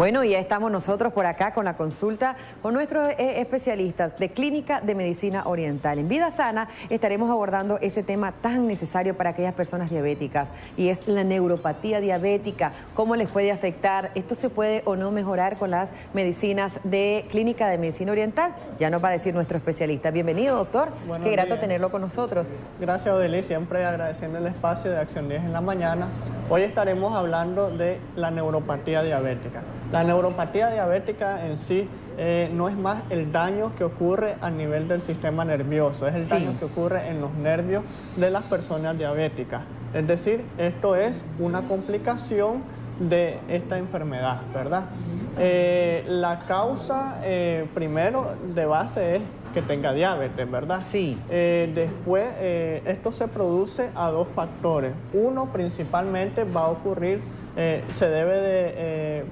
Bueno, y ya estamos nosotros por acá con la consulta con nuestros especialistas de Clínica de Medicina Oriental. En Vida Sana estaremos abordando ese tema tan necesario para aquellas personas diabéticas y es la neuropatía diabética. ¿Cómo les puede afectar? ¿Esto se puede o no mejorar con las medicinas de Clínica de Medicina Oriental? Ya nos va a decir nuestro especialista. Bienvenido, doctor. Buenos Qué grato días. tenerlo con nosotros. Gracias, Odeli, siempre agradeciendo el espacio de Acción 10 en la mañana. Hoy estaremos hablando de la neuropatía diabética. La neuropatía diabética en sí no es más el daño que ocurre a nivel del sistema nervioso, es el daño que ocurre en los nervios de las personas diabéticas. Es decir, esto es una complicación de esta enfermedad, ¿verdad? La causa, primero, de base es que tenga diabetes, ¿verdad? Sí. Después, esto se produce a dos factores. Uno, principalmente, va a ocurrir, se debe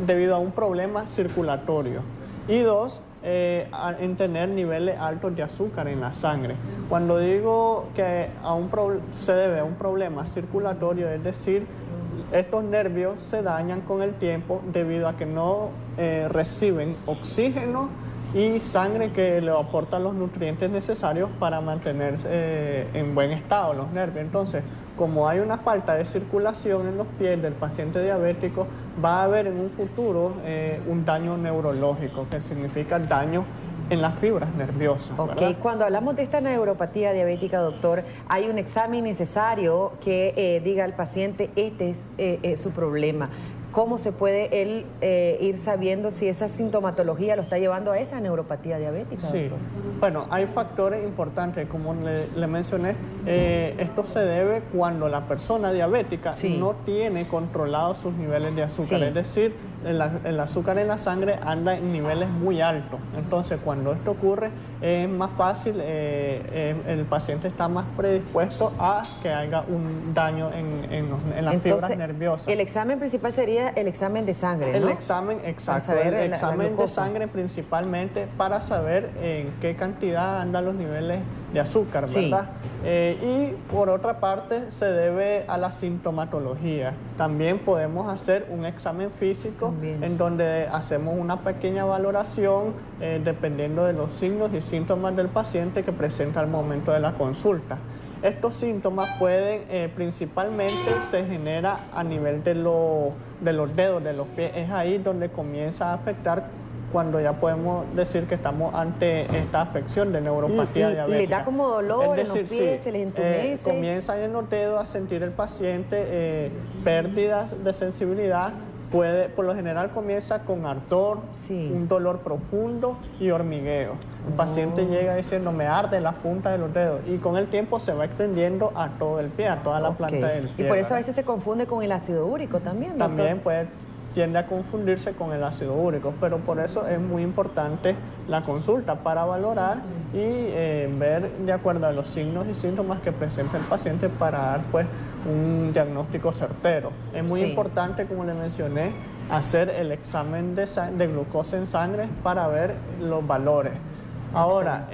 debido a un problema circulatorio. Y dos, en tener niveles altos de azúcar en la sangre. Cuando digo que se debe a un problema circulatorio, es decir, estos nervios se dañan con el tiempo debido a que no reciben oxígeno y sangre que le aportan los nutrientes necesarios para mantenerse en buen estado los nervios. Entonces, como hay una falta de circulación en los pies del paciente diabético, va a haber en un futuro un daño neurológico, que significa daño en las fibras nerviosas. Ok, ¿verdad? cuando hablamos de esta neuropatía diabética, doctor, hay un examen necesario que diga al paciente, este es su problema. ¿Cómo se puede él ir sabiendo si esa sintomatología lo está llevando a esa neuropatía diabética, Sí, doctor? bueno, hay factores importantes, como le mencioné, esto se debe cuando la persona diabética no tiene controlados sus niveles de azúcar, es decir, el azúcar en la sangre anda en niveles muy altos. Entonces, cuando esto ocurre, es más fácil, el paciente está más predispuesto a que haya un daño en las fibras nerviosas. El examen principal sería el examen de sangre, ¿no? El examen, exacto, el examen de sangre principalmente para saber en qué cantidad andan los niveles de azúcar, ¿verdad? Y por otra parte se debe a la sintomatología. También podemos hacer un examen físico en donde hacemos una pequeña valoración dependiendo de los signos y síntomas del paciente que presenta al momento de la consulta. Estos síntomas pueden, principalmente se genera a nivel de los dedos de los pies. Es ahí donde comienza a afectar cuando ya podemos decir que estamos ante esta afección de neuropatía diabética. ¿Le da como dolor es decir, en los pies, se les entumece? Comienza en los dedos a sentir el paciente pérdidas de sensibilidad. Por lo general comienza con ardor, un dolor profundo y hormigueo. El paciente llega diciendo, me arde las puntas de los dedos, y con el tiempo se va extendiendo a todo el pie, a toda la planta del pie. Y por eso a veces se confunde con el ácido úrico también, doctor. También tiende a confundirse con el ácido úrico, pero por eso es muy importante la consulta para valorar y ver de acuerdo a los signos y síntomas que presenta el paciente para dar pues un diagnóstico certero. Es muy importante, como le mencioné, hacer el examen de glucosa en sangre para ver los valores. Ahora,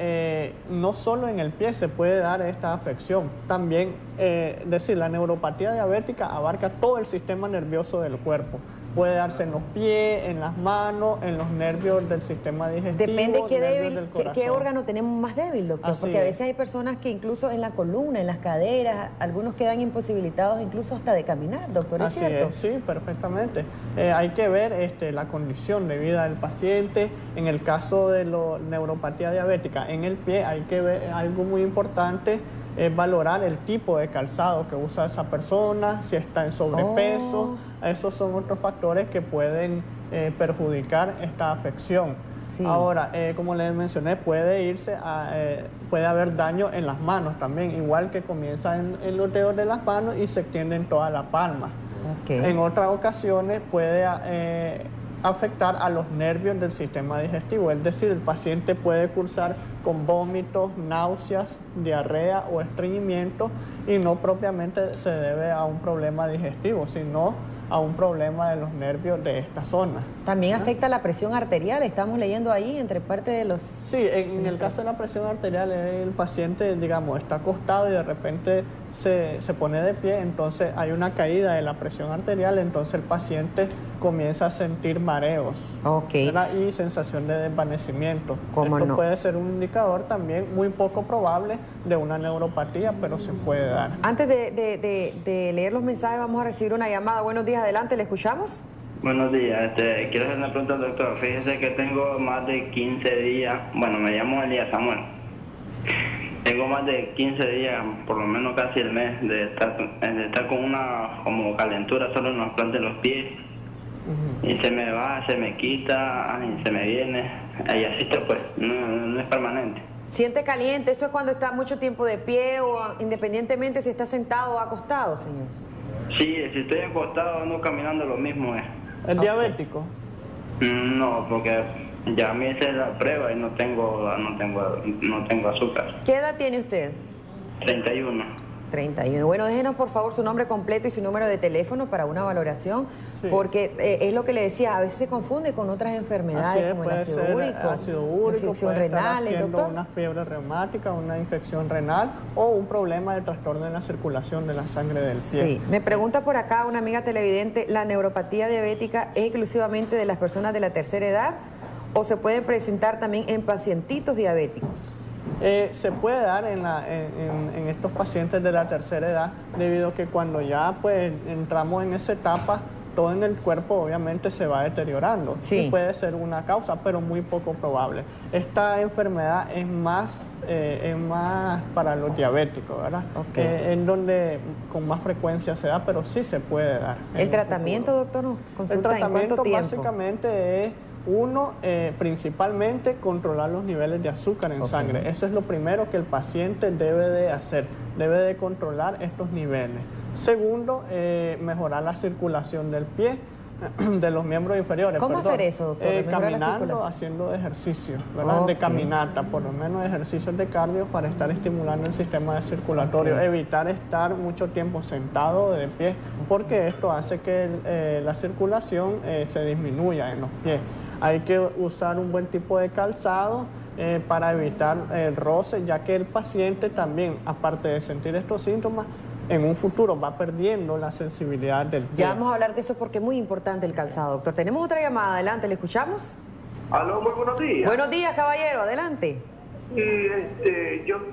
no solo en el pie se puede dar esta afección, también, decir, la neuropatía diabética abarca todo el sistema nervioso del cuerpo. Puede darse en los pies, en las manos, en los nervios del sistema digestivo. Depende del corazón. qué órgano tenemos más débil, doctor. Porque a veces hay personas que incluso en la columna, en las caderas, algunos quedan imposibilitados incluso hasta de caminar, doctor. ¿Es cierto? Así es, sí, perfectamente. Hay que ver la condición de vida del paciente. En el caso de la neuropatía diabética en el pie, hay que ver algo muy importante. Es valorar el tipo de calzado que usa esa persona, si está en sobrepeso. Esos son otros factores que pueden perjudicar esta afección. Ahora, como les mencioné, puede haber daño en las manos también, igual que comienza en los dedos de las manos y se extiende en toda la palma. En otras ocasiones puede afectar a los nervios del sistema digestivo, es decir, el paciente puede cursar con vómitos, náuseas, diarrea o estreñimiento, y no propiamente se debe a un problema digestivo, sino a un problema de los nervios de esta zona. También afecta la presión arterial, estamos leyendo ahí entre parte de los... Sí, en el caso de la presión arterial, el paciente, digamos, está acostado y de repente se pone de pie, entonces hay una caída de la presión arterial, entonces el paciente comienza a sentir mareos, ¿verdad? Y sensación de desvanecimiento. Esto puede ser un indicador también muy poco probable de una neuropatía, pero se puede dar. Antes de leer los mensajes, vamos a recibir una llamada. Buenos días, adelante, ¿le escuchamos? Buenos días, quiero hacer una pregunta al doctor. Fíjese que tengo más de 15 días, bueno, me llamo Elías Samuel. Tengo más de 15 días, por lo menos casi el mes, de estar con una como calentura solo en los plantas de los pies. Y se me va, se me quita, y se me viene, y así está, pues, no es permanente. ¿Siente caliente? ¿Eso es cuando está mucho tiempo de pie o independientemente si está sentado o acostado, señor? Sí, si estoy acostado ando caminando lo mismo. ¿Es diabético? No, porque ya me hice la prueba y no tengo azúcar. ¿Qué edad tiene usted? 31. 31. Bueno, déjenos por favor su nombre completo y su número de teléfono para una valoración, porque es lo que le decía, a veces se confunde con otras enfermedades como el ácido úrico, infección puede estar renal, haciendo una fiebre reumática, una infección renal o un problema de trastorno en la circulación de la sangre del pie. Sí. Me pregunta por acá una amiga televidente, ¿la neuropatía diabética es exclusivamente de las personas de la tercera edad o se puede presentar también en pacientitos diabéticos? Se puede dar en estos pacientes de la tercera edad, debido a que cuando ya pues entramos en esa etapa, todo en el cuerpo obviamente se va deteriorando. Sí. Y puede ser una causa, pero muy poco probable. Esta enfermedad es más para los diabéticos, ¿verdad? En donde con más frecuencia se da, pero sí se puede dar. ¿El tratamiento, doctor, nos consulta el tratamiento en cuánto tiempo? Básicamente es principalmente controlar los niveles de azúcar en sangre. Eso es lo primero que el paciente debe de hacer, debe de controlar estos niveles. Segundo, mejorar la circulación del pie, de los miembros inferiores. ¿Cómo hacer eso, doctor? Caminando, haciendo ejercicio, ¿verdad? De caminata, por lo menos ejercicios de cardio para estar estimulando el sistema circulatorio. Evitar estar mucho tiempo sentado de pie, porque esto hace que la circulación se disminuya en los pies. Hay que usar un buen tipo de calzado para evitar el roce, ya que el paciente también, aparte de sentir estos síntomas, en un futuro va perdiendo la sensibilidad del pie. Ya vamos a hablar de eso porque es muy importante el calzado, doctor. Tenemos otra llamada, adelante, ¿le escuchamos? Aló, muy buenos días. Buenos días, caballero, adelante. Yo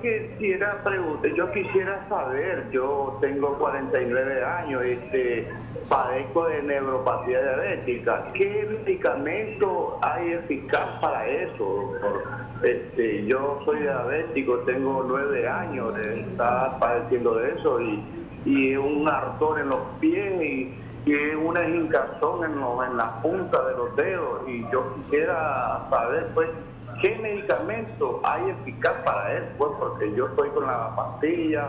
quisiera saber, yo tengo 49 años, padezco de neuropatía diabética. ¿Qué medicamento hay eficaz para eso, doctor? Yo soy diabético, tengo 9 años de estar padeciendo de eso y un ardor en los pies y una hinchazón en la punta de los dedos, y yo quisiera saber, pues, ¿qué medicamento hay eficaz para él? Pues porque yo estoy con la pastilla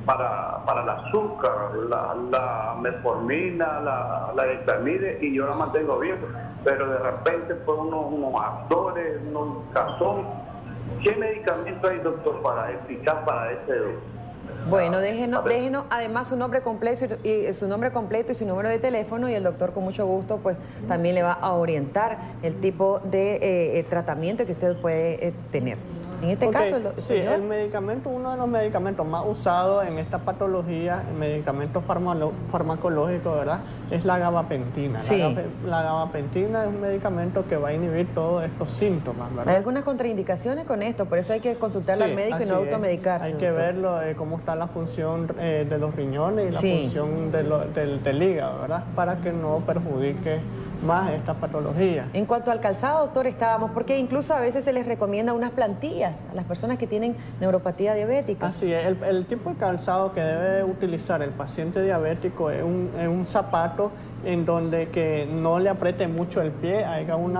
para el azúcar, la metformina, la dexamide, y yo la mantengo bien, pero de repente pues unos ardores, unos hinchazón. ¿Qué medicamento hay, doctor, eficaz para ese doctor? Bueno, déjenos además su nombre completo y su número de teléfono, y el doctor con mucho gusto pues también le va a orientar el tipo de tratamiento que usted puede tener. En este caso, el medicamento, uno de los medicamentos más usados en esta patología, el medicamento farmacológico, ¿verdad?, es la gabapentina. Sí. La gabapentina es un medicamento que va a inhibir todos estos síntomas, ¿verdad? Hay algunas contraindicaciones con esto, por eso hay que consultarle al médico y no automedicarse. Hay que verlo, cómo está la función de los riñones y la función del hígado, ¿verdad?, para que no perjudique más esta patología. En cuanto al calzado, doctor, porque incluso a veces se les recomienda unas plantillas a las personas que tienen neuropatía diabética. Así es, el tipo de calzado que debe utilizar el paciente diabético es un zapato en donde que no le apriete mucho el pie, haya un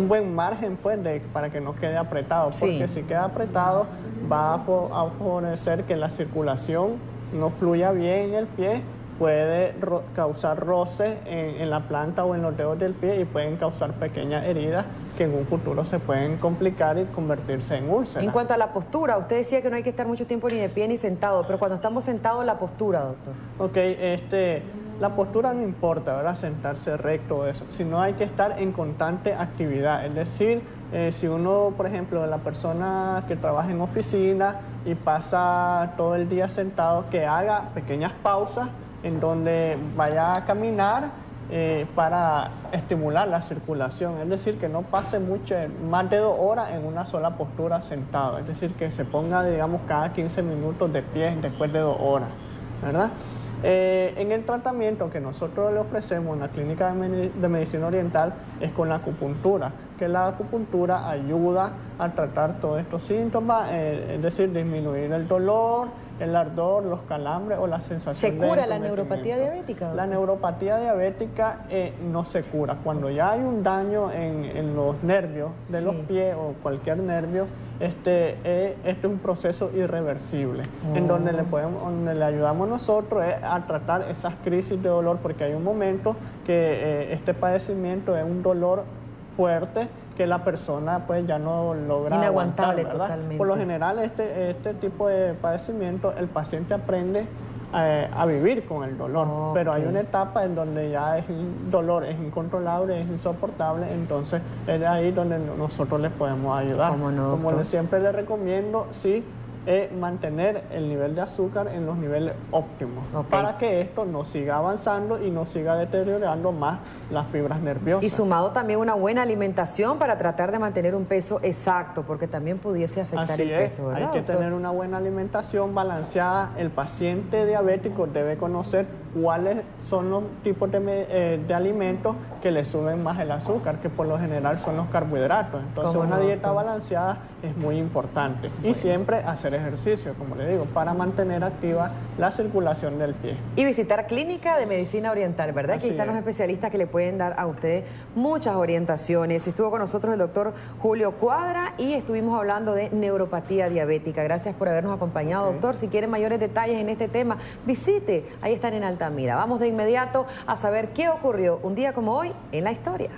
buen margen pues para que no quede apretado, porque si queda apretado va a favorecer que la circulación no fluya bien en el pie, puede causar roce en la planta o en los dedos del pie y pueden causar pequeñas heridas que en un futuro se pueden complicar y convertirse en úlceras. En cuanto a la postura, usted decía que no hay que estar mucho tiempo ni de pie ni sentado, pero cuando estamos sentados, la postura, doctor. Ok, La postura no importa, ¿verdad? Sentarse recto o eso, sino hay que estar en constante actividad. Es decir, si uno, por ejemplo, la persona que trabaja en oficina y pasa todo el día sentado, que haga pequeñas pausas en donde vaya a caminar para estimular la circulación. Es decir, que no pase más de 2 horas en una sola postura sentado. Es decir, que se ponga, digamos, cada 15 minutos de pie después de 2 horas, ¿verdad? En el tratamiento que nosotros le ofrecemos en la clínica de medicina oriental es con la acupuntura, que la acupuntura ayuda a tratar todos estos síntomas, es decir, disminuir el dolor, el ardor, los calambres o la sensación de ¿Se cura la neuropatía diabética? La neuropatía diabética no se cura. Cuando ya hay un daño en los nervios de los pies o cualquier nervio, este es un proceso irreversible, en donde le ayudamos nosotros a tratar esas crisis de dolor, porque hay un momento que este padecimiento es un dolor fuerte que la persona pues ya no logra inaguantable, aguantar, ¿verdad? totalmente. Por lo general este tipo de padecimiento el paciente aprende a vivir con el dolor, pero hay una etapa en donde ya el dolor es incontrolable, es insoportable, entonces es ahí donde nosotros les podemos ayudar. ¿Cómo no, Como siempre les recomiendo, sí, mantener el nivel de azúcar en los niveles óptimos, para que esto no siga avanzando y no siga deteriorando más las fibras nerviosas. Y sumado también una buena alimentación para tratar de mantener un peso exacto, porque también pudiese afectar el peso, ¿verdad, hay que doctor? tener una buena alimentación balanceada. El paciente diabético debe conocer cuáles son los tipos de alimentos que le suben más el azúcar, que por lo general son los carbohidratos. Entonces una dieta balanceada es muy importante. Y siempre hacer ejercicio, como le digo, para mantener activa la circulación del pie. Y visitar Clínica de Medicina Oriental, ¿verdad? Aquí están los especialistas que le pueden dar a usted muchas orientaciones. Estuvo con nosotros el doctor Julio Cuadra y estuvimos hablando de neuropatía diabética. Gracias por habernos acompañado, doctor. Si quieren mayores detalles en este tema, visite. Ahí están en Altamira. Vamos de inmediato a saber qué ocurrió un día como hoy en la historia.